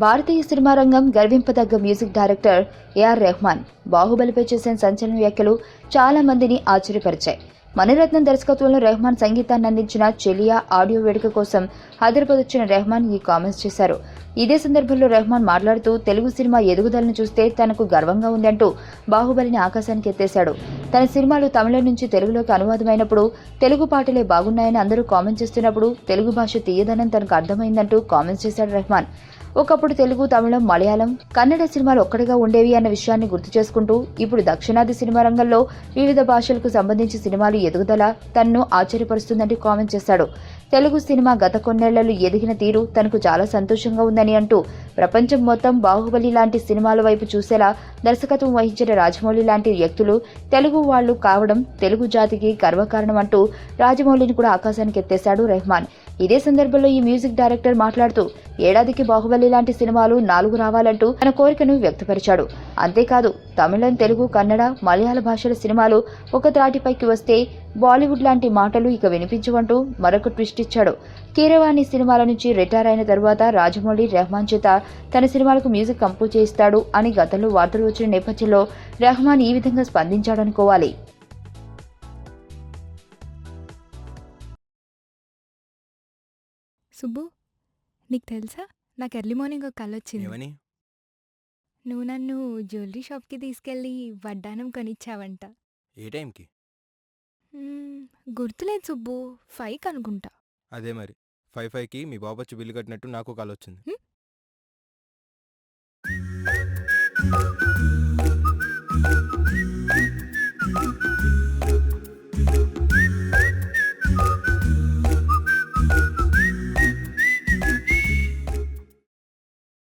భారతీయ cinema రంగం గర్వింపదగ్గ music director AR Rahman బాహుబలిపై చేసిన సంచలన వ్యాఖ్యలు చాలా మందిని ఆశ్చర్యపరిచాయి. మణిరత్నం దర్శకత్వంలో రెహమాన్ సంగీతాన్ని అందించిన చెలియా ఆడియో వేడుక కోసం హైదరాబాద్ వచ్చిన రెహమాన్ ఈ కామెంట్స్ చేశారు. ఇదే సందర్భంలో రెహమాన్ మాట్లాడుతూ తెలుగు సినిమా ఎదుగుదలను చూస్తే తనకు గర్వంగా ఉందంటూ బాహుబలిని ఆకాశానికి ఎత్తేశాడు. తన సినిమాలు తమిళం నుంచి తెలుగులోకి అనువాదమైనప్పుడు తెలుగు పాటలే బాగున్నాయని అందరూ కామెంట్ చేస్తున్నప్పుడు తెలుగు భాష తీయదనం తనకు అర్థమైందంటూ కామెంట్స్ చేశాడు రెహమాన్. ఒకప్పుడు తెలుగు, తమిళం, మలయాళం, కన్నడ సినిమాలు ఒక్కటిగా ఉండేవి అన్న విషయాన్ని గుర్తు చేసుకుంటూ ఇప్పుడు దక్షిణాది సినిమా రంగంలో వివిధ భాషలకు సంబంధించి సినిమాలు ఎదుగుదల తనను ఆశ్చర్యపరుస్తుందని కామెంట్ చేశాడు. తెలుగు సినిమా గత కొన్నేళ్లలో ఎదిగిన తీరు తనకు చాలా సంతోషంగా ఉందని అంటూ ప్రపంచం మొత్తం బాహుబలి లాంటి సినిమాల వైపు చూసేలా దర్శకత్వం వహించిన రాజమౌళి లాంటి వ్యక్తులు తెలుగు వాళ్లు కావడం తెలుగు జాతికి గర్వకారణం అంటూ రాజమౌళిని కూడా ఆకాశానికి ఎత్తేశాడు రెహమాన్. ఇదే సందర్భంలో ఈ మ్యూజిక్ డైరెక్టర్ మాట్లాడుతూ ఏడాదికి బాహుబలి లాంటి సినిమాలు 4 రావాలంటూ తన కోరికను వ్యక్తపరిచాడు. అంతేకాదు తమిళం, తెలుగు, కన్నడ, మలయాళ భాషల సినిమాలు ఒక త్రాటిపైకి వస్తే బాలీవుడ్ లాంటి మాటలు ఇక వినిపించవంటూ మరొక ట్విస్ట్ ఇచ్చాడు. కీరవాణి సినిమాల నుంచి రిటైర్ అయిన తరువాత రాజమౌళి రెహమాన్ చేత తన సినిమాలకు మ్యూజిక్ కంపోజ్ చేయిస్తాడు అని గతంలో వార్తలు వచ్చిన నేపథ్యంలో రెహమాన్ ఈ విధంగా స్పందించాడనుకోవాలి. సుబ్బు, నీకు తెలుసా నాకు ఎర్లీ మార్నింగ్ ఒక కల వచ్చింది. ఏమని? నువ్వు నన్ను జ్యువెలరీ షాప్కి తీసుకెళ్ళి వడ్డానం కొనిచ్చావంట. ఏ టైంకి? గుర్తులేదు సుబ్బు, 5 అనుకుంటా. అదే మరి 5కి మీ బాబొచ్చి బిల్లు కట్టినట్టు నాకు కాల్ వచ్చింది.